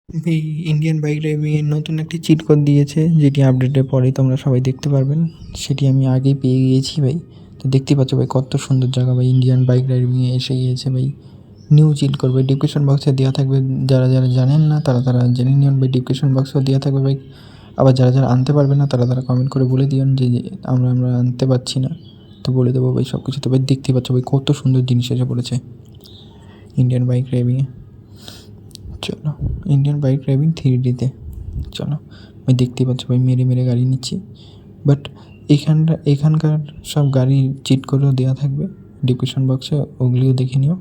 এই Indian bike ড্রাইভিংয়ের নতুন একটি চিট কোড দিয়েছে, যেটি আপডেটের পরেই তোমরা সবাই দেখতে পারবেন। সেটি আমি আগেই পেয়ে গিয়েছি ভাই। তো দেখতেই পাচ্ছ ভাই কত সুন্দর জায়গা ভাই, ইন্ডিয়ান বাইক ড্রাইভিংয়ে এসে গিয়েছে ভাই। নিউ চিট কোড ভাই, ডিসক্রিপশন বক্সে দেওয়া থাকবে। যারা যারা জানেন না তারা জেনে নিন ভাই, ডিসক্রিপশন বক্সেও দেওয়া থাকবে ভাই। আবার যারা আনতে পারবে না তারা কমেন্ট করে বলে দিন যে আমরা আনতে পারছি না, তো বলে দেবো ভাই সব কিছু। তো ভাই দেখতেই পাচ্ছ ভাই কত সুন্দর জিনিস এসে পড়েছে ইন্ডিয়ান বাইক ড্রাইভিংয়ে। চলো, ইন্ডিয়ান বাইক ড্রাইভিং 3Dতে চলো ভাই। দেখতেই পাচ্ছ ভাই, মেরে মেরে গাড়ি নিচ্ছি। বাট এখানকার সব গাড়ির চিট করেও দেওয়া থাকবে ডিসক্রিপশন বক্সে, ওগুলিও দেখে নিও।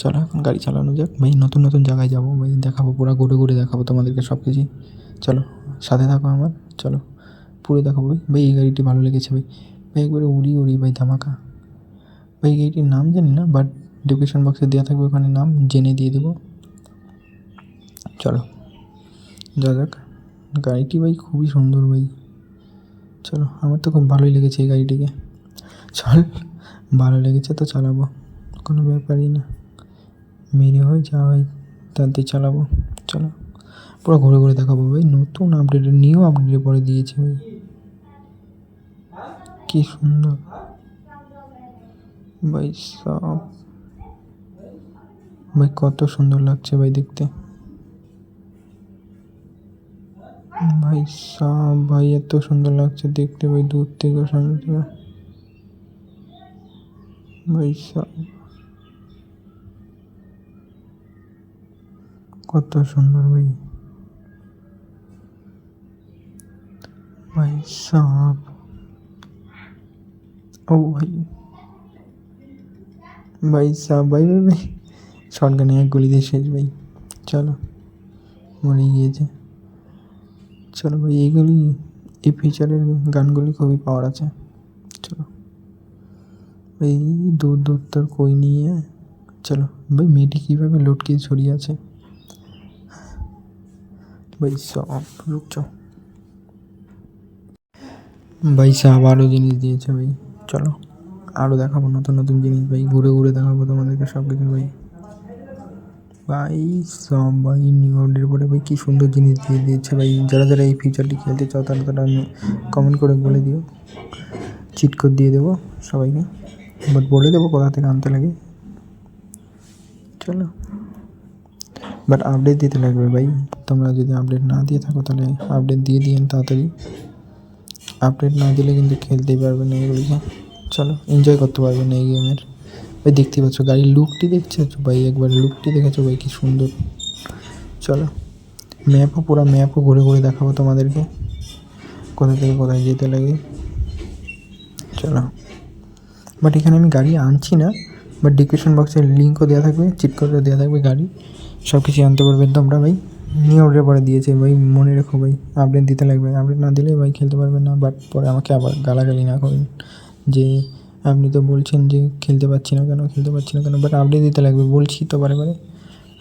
চলো এখন গাড়ি চালানো যাক ভাই। নতুন নতুন জায়গায় যাবো ভাই, দেখাবো পুরো ঘুরে ঘুরে দেখাবো তোমাদেরকে সব কিছুই। চলো সাথে থাকো আমার, চলো পুরো দেখাবো ভাই। ভাই এই গাড়িটি ভালো লেগেছে ভাই। ভাই একবারে উড়ি উড়ি ভাই, ধামাকা ভাই। গাড়িটির নাম জানি না, বাট ডিসক্রিপশন বক্সে দেওয়া থাকবে, ওখানে নাম জেনে দিয়ে দেবো। চলো যা যাক। গাড়িটি ভাই খুবই সুন্দর ভাই। চলো, আমার তো খুব ভালোই লেগেছে এই গাড়িটিকে। চল, ভালো লেগেছে তো চালাবো, কোনো ব্যাপারই না। মেরে হয় যা হয় তাতে চালাবো। চলো পুরো ঘুরে ঘুরে দেখাবো ভাই। নতুন আপডেটের নিউ আপডেটের পরে দিয়েছে ভাই, কি সুন্দর ভাই। সব ভাই কত সুন্দর লাগছে ভাই দেখতে ভাই। সব ভাই এত সুন্দর লাগছে দেখতে ভাই, দূর থেকে সামনে থেকে ভাই। সব কত সুন্দর ভাই। ভাই সব ও ভাই, ভাই সব ভাই ভাই ভাই। শর্ট গানে এক গুলি দিয়ে শেষ ভাই। চলো, মরে গিয়েছে। চলো ভাই, এইগুলি এই ফিচারের গানগুলি খুবই পাওয়ার আছে। চলো ভাই, দূর দূর তোর কই নিয়ে। চলো ভাই, মেয়েটি কীভাবে লটকে ছড়িয়ে আছে ভাই। সব রুকছো ভাই, সব আরও জিনিস দিয়েছে ভাই। চলো আরও দেখাবো নতুন নতুন জিনিস ভাই, ঘুরে ঘুরে দেখাবো তোমাদেরকে সব কিছু ভাই। ভাই সব ভাই নিউ আপডেট পরে ভাই কী সুন্দর জিনিস দিয়ে দিয়েছে ভাই। যারা এই ফিচারটি খেলতে চাও তারা আমি কমেন্ট করে বলে দিও, চিট কোড দিয়ে দেবো সবাইকে। বাট বলে দেবো কোথা থেকে আনতে লাগে। চলো, বাট আপডেট দিতে লাগবে ভাই। তোমরা যদি আপডেট না দিয়ে থাকো তাহলে আপডেট দিয়ে দিন তাড়াতাড়ি। আপডেট না দিলে কিন্তু খেলতেই পারবে না এগুলিকে। চলো, এনজয় করতে পারবে না এই গেমের ভাই। দেখতেই পাচ্ছ গাড়ির লুকটি দেখছো ভাই, একবার লুকটি দেখেছো ভাই, কী সুন্দর। চলো ম্যাপও ঘুরে ঘুরে দেখাবো তোমাদেরকে, কোথা থেকে কোথায় যেতে লাগে। চলো, বাট এখানে আমি গাড়ি আনছি না, বাট ডিসক্রিপশন বক্সে লিঙ্কও দেওয়া থাকবে, চিট কোডও দেওয়া থাকবে। গাড়ি সব কিছু আনতে পারবে তোমরা ভাই। নিউ আপডেট পরে দিয়েছে ভাই, মনে রেখো ভাই। আপডেট দিতে লাগবে, আপডেট না দিলে ভাই খেলতে পারবে না। বাট পরে আমাকে আবার গালাগালি না করেন যে আপনি তো বলছেন যে খেলতে পারছি না কেন। বাট আপডেট দিতে লাগবে, বলছি তো বারে বারে।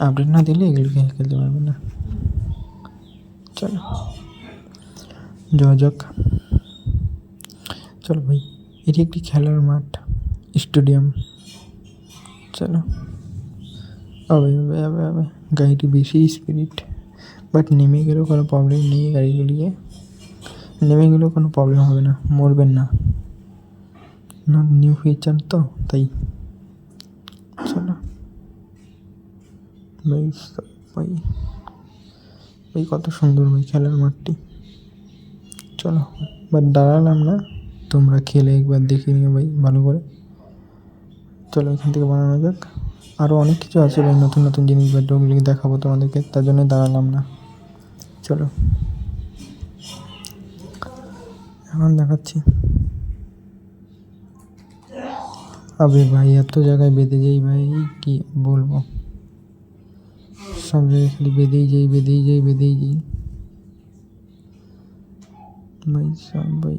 আপডেট না দিলে এগুলো খেলতে পারবে না। চলো যাওয়া যাক। চলো ভাই, এটি একটি খেলার মাঠ, স্টেডিয়াম। চলো, হবে গাড়িটি বেশি স্পিরিট, বাট নেমে গেলেও কোনো প্রবলেম নেই। গাড়িগুলিকে নেমে গেলেও কোনো প্রবলেম হবে না, মরবেন না। নিউ ফিচার তো তাই। চলো ভাই, ভাই ভাই কত সুন্দর ভাই খেলার মাঠটি। চলো, বাট দাঁড়ালাম না, তোমরা খেলে একবার দেখে নিও ভাই ভালো করে। চলো এখান থেকে বানানো যাক। আরও অনেক কিছু আছে ভাই, নতুন নতুন জিনিস বা ওগুলিকে দেখাবো তোমাদেরকে, তার জন্য দাঁড়ালাম না। চলো এখন দেখাচ্ছি। আবে ভাই এত জায়গায় বেঁধে যাই ভাই, কি বলবো। সব জায়গায় খালি বেঁধেই যাই ভাই। সব ভাই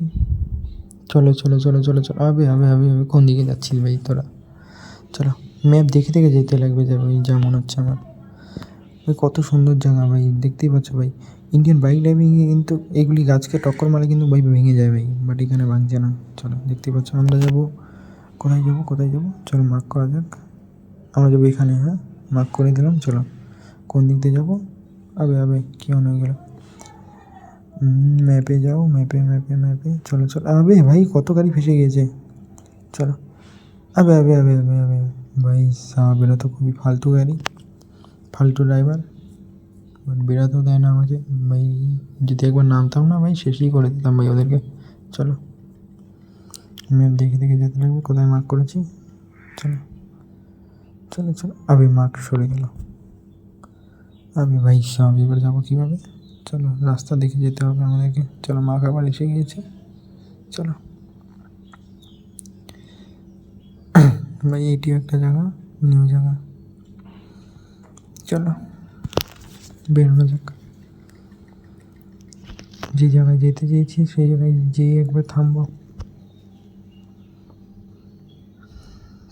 চলো। আবে কোন দিকে যাচ্ছিস ভাই তোরা। চলো, ম্যাপ দেখে দেখে যেতে লাগবে যা ভাই, যা মনে হচ্ছে আমার ভাই। কত সুন্দর জায়গা ভাই, দেখতেই পাচ্ছ ভাই। ইন্ডিয়ান বাইক ড্রাইভিংয়ে কিন্তু এগুলি গাছকে টক্কর মারে কিন্তু ভাই ভেঙে যায় ভাই, বাট এখানে ভাঙছে না। চলো দেখতেই পাচ্ছ, আমরা যাবো কোথায় যাবো। চলো মার্ক করা যাক। আমরা যাবো এখানে, হ্যাঁ মার্ক করে দিলাম। চলো কোন দিক দিয়ে যাবো, अबे अबे क्यों नहीं गया? ম্যাপে যাও, ম্যাপে ম্যাপে ম্যাপে চলো চলো। আবে ভাই কত গাড়ি ফেসে গিয়েছে। চলো। আবে আবে আবে আবে আবে ভাই সাহেব, এরা তো খুবই ফালতু গাড়ি, ফালতু ড্রাইভার। বাট বেরাতেও দেয় না আমাকে ভাই। যদি একবার নামতাম না ভাই, শেষই করে দিতাম ভাই ওদেরকে। চলো, ম্যাপ দেখে দেখে যেতে লাগবে, কোথায় মার্ক করেছি। চলো চলো চলো। আবে মার্ক সরে গেল। আবে ভাই সাহেব, এবার যাবো কীভাবে? চলো, রাস্তা দেখে যেতে হবে আমাদেরকে। চলো, মার্ক আবার এসে গিয়েছে। চলো ভাই, এইটিও একটা জায়গা, নিউ জায়গা। চলো বেরোনো যাক। যে জায়গায় যেতে চেয়েছি সেই জায়গায় যেয়ে একবার থামবো।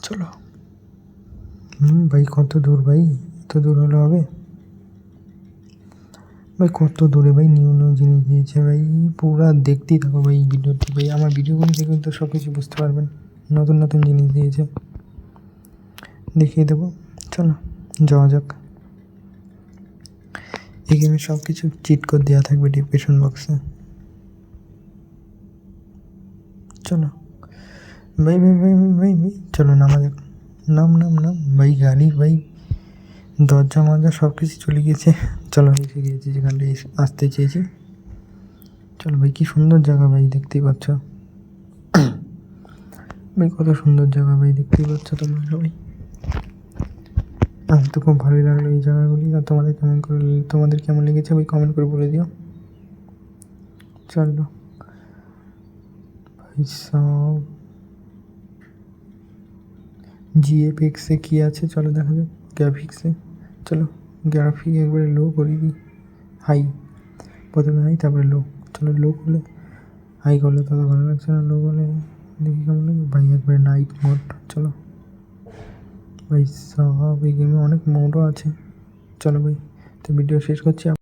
চলো। ভাই কত দূর ভাই? এত দূর হলে হবে ভাই? কত দূরে ভাই? নিউ নিউ জিনিস দিয়েছে ভাই, পুরা দেখতেই থাকো ভাই ভিডিওটি ভাই। আমার ভিডিওগুলো দেখে তো সব কিছু বুঝতে পারবেন। নতুন নতুন জিনিস দিয়েছে, দেখিয়ে দেবো। চলো যাওয়া যাক। এই গেমে সব কিছু চিট কোড দেওয়া থাকবে ডিসক্রিপশন বক্সে। চলো ভাই ভাই ভাই ভাই ভাই ভাই, চলো নামা যাক। নাম নাম নাম ভাই, গাড়ি ভাই দরজা মজা সব কিছু চলে গিয়েছে। চলো, এসে গিয়েছি যেখানটা আসতে চেয়েছি। চলো ভাই, কী সুন্দর জায়গা ভাই, দেখতেই পাচ্ছ ভাই, কত সুন্দর জায়গা ভাই, দেখতেই পাচ্ছ তোমরা সবাই। আমার তো খুব ভালোই লাগলো এই জায়গাগুলি। আর তোমাদের কেমন লেগেছে ভাই, কমেন্ট করে বলে দিও। চলো ভাই সব জিএফএক্সে কী আছে চলো দেখা যাক। গ্রাফিক্সে চলো, গ্রাফিক একবারে লো করে দিই। হাই, প্রথমে হাই তারপরে লো। চলো লো করলে, হাই করলে তত ভালো লাগছে না, লো করলে দেখি কেমন লাগে ভাই। একবারে নাইট মোড। চলো ভাই সব, এই গেমে অনেক মোডও আছে। চলো ভাই, তো ভিডিও শেষ করছি।